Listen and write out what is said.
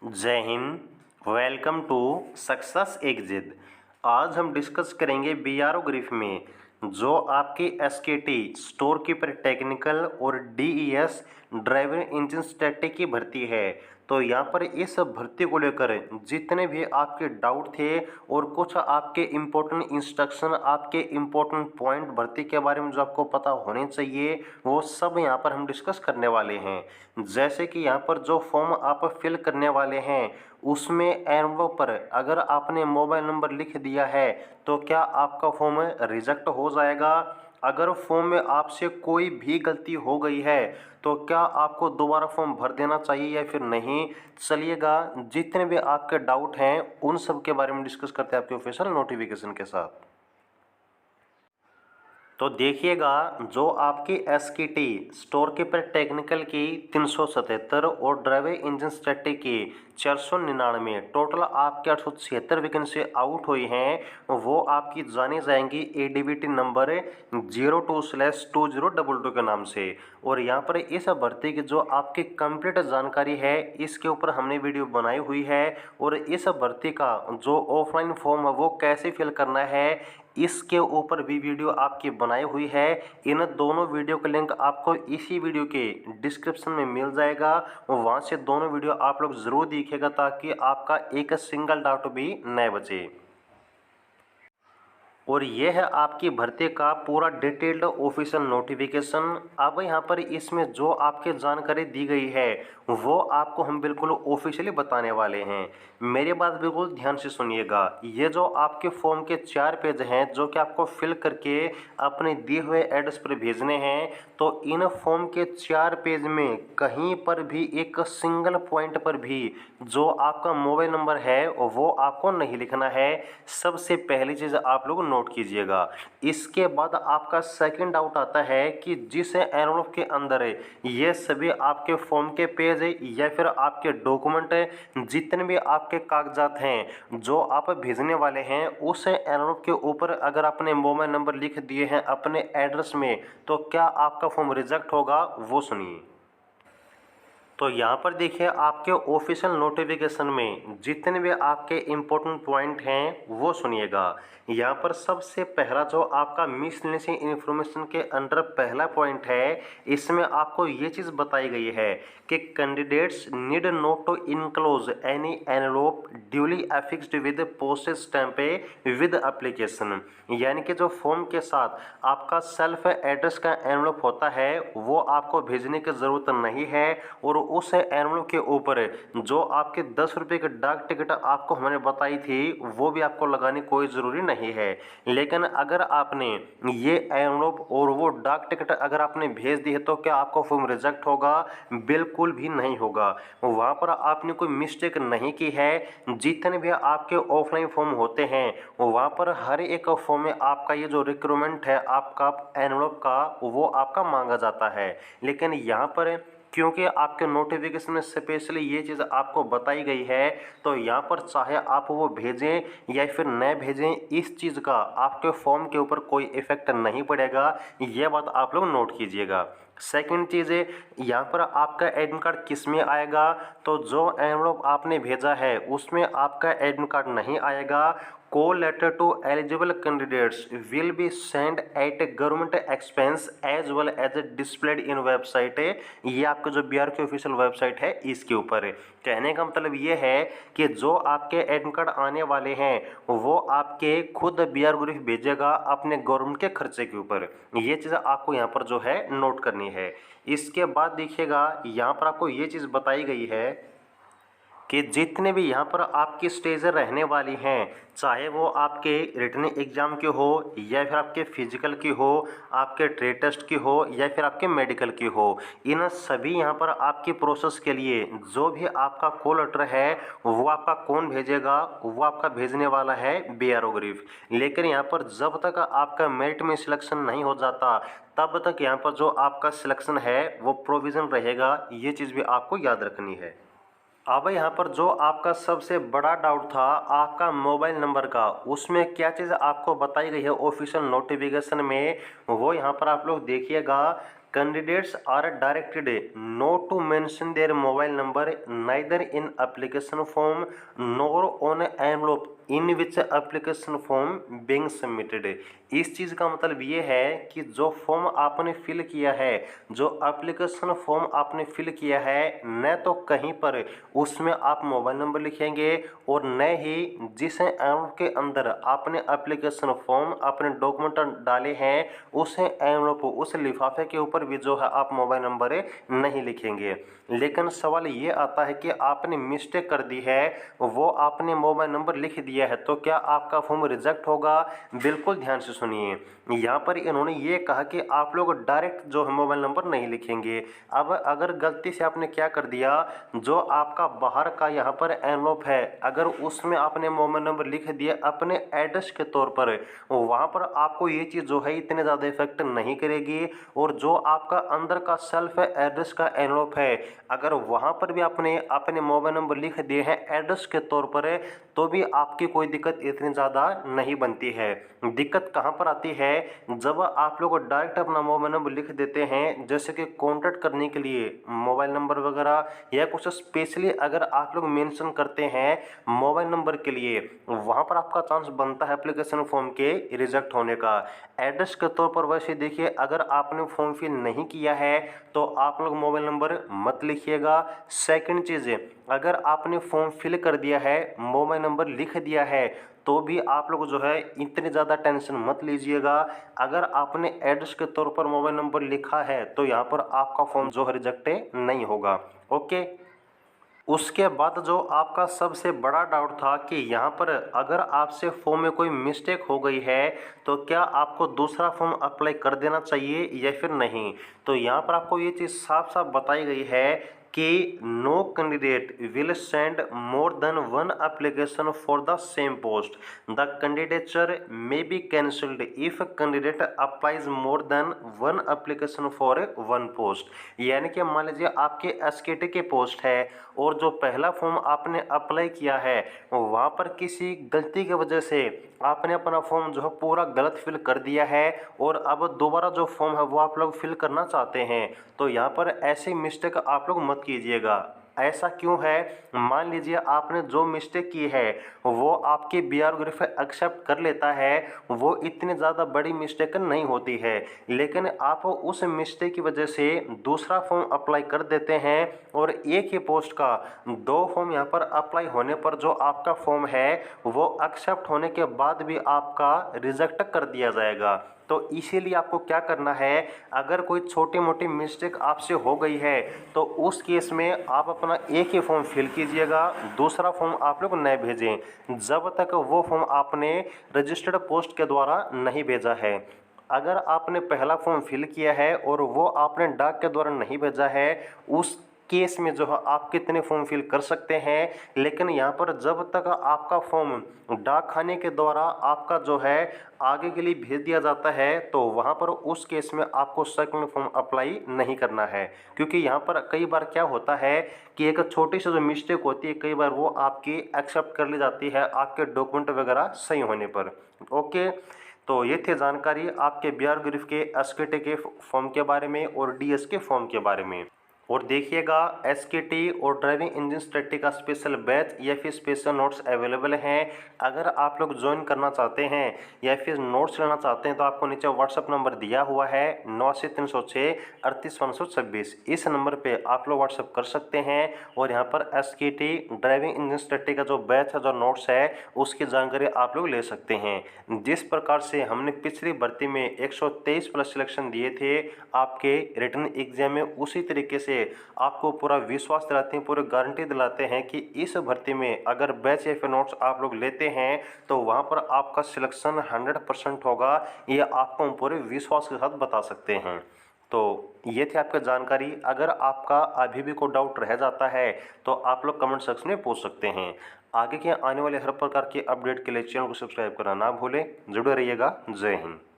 जय हिंद। Welcome to success exit. आज हम डिस्कस करेंगे बीआरओ में जो आपकी एसकेटी स्टोर कीपर टेक्निकल और डीईएस ड्राइवर इंजन स्टैटिक की भर्ती है। तो यहाँ पर इस भर्ती को लेकर जितने भी आपके डाउट थे और कुछ आपके इम्पोर्टेंट इंस्ट्रक्शन, आपके इम्पोर्टेंट पॉइंट भर्ती के बारे में जो आपको पता होने चाहिए, वो सब यहाँ पर हम डिस्कस करने वाले हैं। जैसे कि यहाँ पर जो फॉर्म आप फिल करने वाले हैं उसमें एनवलप पर अगर आपने मोबाइल नंबर लिख दिया है तो क्या आपका फॉर्म रिजेक्ट हो जाएगा? अगर फॉर्म में आपसे कोई भी गलती हो गई है तो क्या आपको दोबारा फॉर्म भर देना चाहिए या फिर नहीं? चलिएगा, जितने भी आपके डाउट हैं उन सब के बारे में डिस्कस करते हैं आपके ऑफिशियल नोटिफिकेशन के साथ। तो देखिएगा, जो आपकी एसकेटी स्टोर कीपर टेक्निकल की 377 और ड्राइवर इंजन स्टैटिक की 499 टोटल आपके 876 वैकेंसी आउट हुई हैं, वो आपकी जानी जाएंगी एडीबीटी नंबर 02/2022 के नाम से। और यहाँ पर इस भर्ती की जो आपकी कंप्लीट जानकारी है इसके ऊपर हमने वीडियो बनाई हुई है। और इस भर्ती का जो ऑफलाइन फॉर्म है वो कैसे फिल करना है इसके ऊपर भी वीडियो आपकी बनाई हुई है। इन दोनों वीडियो का लिंक आपको इसी वीडियो के डिस्क्रिप्शन में मिल जाएगा, वहाँ से दोनों वीडियो आप लोग ज़रूर देखिएगा ताकि आपका एक सिंगल डाउट भी न बचे। और ये है आपकी भर्ती का पूरा डिटेल्ड ऑफिशियल नोटिफिकेशन। अब यहाँ पर इसमें जो आपके जानकारी दी गई है वो आपको हम बिल्कुल ऑफिशियली बताने वाले हैं। मेरी बात बिल्कुल ध्यान से सुनिएगा। ये जो आपके फॉर्म के 4 पेज हैं जो कि आपको फिल करके अपने दिए हुए एड्रेस पर भेजने हैं, तो इन फॉर्म के 4 पेज में कहीं पर भी एक सिंगल पॉइंट पर भी जो आपका मोबाइल नंबर है वो आपको नहीं लिखना है। सबसे पहली चीज़ आप लोग नोट कीजिएगा। इसके बाद आपका सेकंड डाउट आता है कि जिस एनवलप के अंदर ये सभी आपके फॉर्म के पेज या फिर आपके डॉक्यूमेंट जितने भी आपके कागजात हैं जो आप भेजने वाले हैं उस एनवलप के ऊपर अगर आपने मोबाइल नंबर लिख दिए हैं अपने एड्रेस में, तो क्या आपका फॉर्म रिजेक्ट होगा? वो सुनिए। तो यहाँ पर देखिए, आपके ऑफिशियल नोटिफिकेशन में जितने भी आपके इम्पोर्टेंट पॉइंट हैं वो सुनिएगा। यहाँ पर सबसे पहला जो आपका मिसलेनियस इन्फॉर्मेशन के अंडर पहला पॉइंट है, इसमें आपको ये चीज़ बताई गई है कि candidates need not to enclose any envelope duly affixed with postage stamp with application. यानी कि जो फॉर्म के साथ आपका सेल्फ एड्रेस का एनवलप होता है वो आपको भेजने की ज़रूरत नहीं है। और उस एनवलप के ऊपर जो आपके 10 रुपये की डाक टिकट आपको हमने बताई थी वो भी आपको लगानी कोई ज़रूरी नहीं है। लेकिन अगर आपने ये एनवलप और वो डाक टिकट अगर आपने भेज दी है तो क्या आपका फॉर्म रिजेक्ट होगा? बिल्कुल भी नहीं होगा। वहाँ पर आपने कोई मिस्टेक नहीं की है। जितने भी आपके ऑफलाइन फॉर्म होते हैं वहाँ पर हर एक फॉर्म में आपका ये जो रिक्रूटमेंट है आपका एनवलप का वो आपका मांगा जाता है। लेकिन यहाँ पर क्योंकि आपके नोटिफिकेशन में स्पेशली ये चीज़ आपको बताई गई है, तो यहाँ पर चाहे आप वो भेजें या फिर न भेजें इस चीज़ का आपके फॉर्म के ऊपर कोई इफेक्ट नहीं पड़ेगा। ये बात आप लोग नोट कीजिएगा। सेकंड चीज़ है, यहाँ पर आपका एडमिट कार्ड किस में आएगा? तो जो एनवलप आपने भेजा है उसमें आपका एडमिट कार्ड नहीं आएगा। Call letter to eligible candidates will be send at government expense as well as displayed in website. ये आपका जो बिहार की ऑफिशियल वेबसाइट है इसके ऊपर है। कहने का मतलब ये है कि जो आपके एडमिट कार्ड आने वाले हैं वो आपके खुद बिहार ग्रुप भेजेगा अपने गवर्नमेंट के खर्चे के ऊपर। ये चीज़ आपको यहाँ पर जो है नोट करनी है। इसके बाद देखिएगा, यहाँ पर आपको ये चीज़ बताई गई है कि जितने भी यहाँ पर आपकी स्टेज रहने वाली हैं, चाहे वो आपके रिटन एग्ज़ाम की हो या फिर आपके फिजिकल की हो, आपके ट्रेड टेस्ट की हो या फिर आपके मेडिकल की हो, इन सभी यहाँ पर आपकी प्रोसेस के लिए जो भी आपका कॉल लेटर है वो आपका कौन भेजेगा? वो आपका भेजने वाला है बीआरओ ग्रुप। लेकिन यहाँ पर जब तक आपका मेरिट में सिलेक्शन नहीं हो जाता तब तक यहाँ पर जो आपका सिलेक्शन है वो प्रोविज़न रहेगा। ये चीज़ भी आपको याद रखनी है। अब यहाँ पर जो आपका सबसे बड़ा डाउट था आपका मोबाइल नंबर का, उसमें क्या चीज़ आपको बताई गई है ऑफिशियल नोटिफिकेशन में, वो यहाँ पर आप लोग देखिएगा। candidates are directed not to mention their mobile number neither in application form nor on envelope in which application form being submitted. इस चीज़ का मतलब ये है कि जो फॉर्म आपने फिल किया है, जो एप्लीकेशन फॉर्म आपने फिल किया है, न तो कहीं पर उसमें आप मोबाइल नंबर लिखेंगे और न ही जिस एनवलप के अंदर आपने एप्लीकेशन फॉर्म अपने डॉक्यूमेंट डाले हैं उस एनवलप उस लिफाफे के ऊपर भी जो है आप मोबाइल नंबर नहीं लिखेंगे। लेकिन सवाल ये आता है कि आपने मिस्टेक कर दी है, वो आपने मोबाइल नंबर लिख दिया है, तो क्या आपका फॉर्म रिजेक्ट होगा? बिल्कुल ध्यान से सुनिए, यहाँ पर इन्होंने ये कहा कि आप लोग डायरेक्ट जो है मोबाइल नंबर नहीं लिखेंगे। अब अगर गलती से आपने क्या कर दिया, जो आपका बाहर का यहाँ पर एनवलप है, अगर उसमें आपने मोबाइल नंबर लिख दिया अपने एड्रेस के तौर पर, वहाँ पर आपको ये चीज़ जो है इतने ज़्यादा इफेक्ट नहीं करेगी। और जो आपका अंदर का सेल्फ एड्रेस का एनवलप है, अगर वहाँ पर भी आपने अपने मोबाइल नंबर लिख दिए हैं एड्रेस के तौर पर, तो भी आपकी कोई दिक्कत इतनी ज़्यादा नहीं बनती है। दिक्कत कहाँ पर आती है, जब आप लोग डायरेक्ट अपना मोबाइल नंबर लिख देते हैं, जैसे कि कॉन्टैक्ट करने के लिए मोबाइल नंबर वगैरह, या कुछ स्पेशली अगर आप लोग मेंशन करते हैं मोबाइल नंबर के लिए, वहाँ पर आपका चांस बनता है एप्लीकेशन फॉर्म के रिजेक्ट होने का। एड्रेस के तौर पर वैसे देखिए, अगर आपने फॉर्म फिल नहीं किया है तो आप लोग मोबाइल नंबर मत लिखिएगा। सेकंड चीज़, अगर आपने फॉर्म फिल कर दिया है, मोबाइल नंबर लिख दिया है, तो भी आप लोग जो है इतनी ज़्यादा टेंशन मत लीजिएगा। अगर आपने एड्रेस के तौर पर मोबाइल नंबर लिखा है तो यहाँ पर आपका फॉर्म जो है रिजेक्ट नहीं होगा। ओके। उसके बाद जो आपका सबसे बड़ा डाउट था कि यहाँ पर अगर आपसे फॉर्म में कोई मिस्टेक हो गई है तो क्या आपको दूसरा फॉर्म अप्लाई कर देना चाहिए या फिर नहीं। तो यहाँ पर आपको ये चीज़ साफ साफ बताई गई है कि no candidate will send more than one application for the same post. The candidature may be cancelled if candidate applies more than one application for one post. यानी कि मान लीजिए आपके एसकेटी के पोस्ट है और जो पहला फॉर्म आपने अप्लाई किया है वहाँ पर किसी गलती की वजह से आपने अपना फॉर्म जो है पूरा गलत फिल कर दिया है और अब दोबारा जो फॉर्म है वो आप लोग फिल करना चाहते हैं, तो यहाँ पर ऐसी मिस्टेक आप लोग मत कीजिएगा। ऐसा क्यों है, मान लीजिए आपने जो मिस्टेक की है वो आपके बियोग्राफी एक्सेप्ट कर लेता है, वो इतनी ज़्यादा बड़ी मिस्टेक नहीं होती है, लेकिन आप उस मिस्टेक की वजह से दूसरा फॉर्म अप्लाई कर देते हैं और एक ही पोस्ट का दो फॉर्म यहाँ पर अप्लाई होने पर जो आपका फॉर्म है वो एक्सेप्ट होने के बाद भी आपका रिजेक्ट कर दिया जाएगा। तो इसीलिए आपको क्या करना है, अगर कोई छोटी मोटी मिस्टेक आपसे हो गई है तो उस केस में आप अपना एक ही फॉर्म फिल कीजिएगा, दूसरा फॉर्म आप लोग नहीं भेजें जब तक वो फॉर्म आपने रजिस्टर्ड पोस्ट के द्वारा नहीं भेजा है। अगर आपने पहला फॉर्म फिल किया है और वो आपने डाक के द्वारा नहीं भेजा है, उस केस में जो है आप कितने फॉर्म फिल कर सकते हैं, लेकिन यहाँ पर जब तक आपका फॉर्म डाक खाने के द्वारा आपका जो है आगे के लिए भेज दिया जाता है तो वहाँ पर उस केस में आपको सेकंड फॉर्म अप्लाई नहीं करना है। क्योंकि यहाँ पर कई बार क्या होता है कि एक छोटी सी जो मिस्टेक होती है कई बार वो आपकी एक्सेप्ट कर ली जाती है आपके डॉक्यूमेंट वगैरह सही होने पर। ओके, तो ये थे जानकारी आपके बिहार के एसकेटी के फॉर्म के बारे में और डीएस के फॉर्म के बारे में। और देखिएगा एसकेटी और ड्राइविंग इंजन स्टडी का स्पेशल बैच या फिर स्पेशल नोट्स अवेलेबल हैं। अगर आप लोग ज्वाइन करना चाहते हैं या फिर नोट्स लेना चाहते हैं तो आपको नीचे व्हाट्सअप नंबर दिया हुआ है 9306 इस नंबर पे आप लोग व्हाट्सअप कर सकते हैं और यहाँ पर एसकेटी ड्राइविंग इंजन स्टडी का जो बैच है जो नोट्स है उसकी जानकारी आप लोग ले सकते हैं। जिस प्रकार से हमने पिछली भर्ती में 123 प्लस सिलेक्शन दिए थे आपके रिटन एग्जाम में, उसी तरीके से आपको पूरा विश्वास दिलाते हैं, पूरी गारंटी दिलाते हैं कि इस भर्ती में अगर बैच या फिर नोट्स आप लोग लेते हैं तो वहां पर आपका सिलेक्शन 100% होगा। ये आपको हम पूरे विश्वास के साथ बता सकते हैं। तो ये थी आपकी जानकारी। अगर आपका अभी भी कोई डाउट रह जाता है तो आप लोग कमेंट सेक्शन में पूछ सकते हैं। आगे के आने वाले हर प्रकार के अपडेट के लिए चैनल को सब्सक्राइब करना ना भूलें। जुड़े रहिएगा। जय हिंद।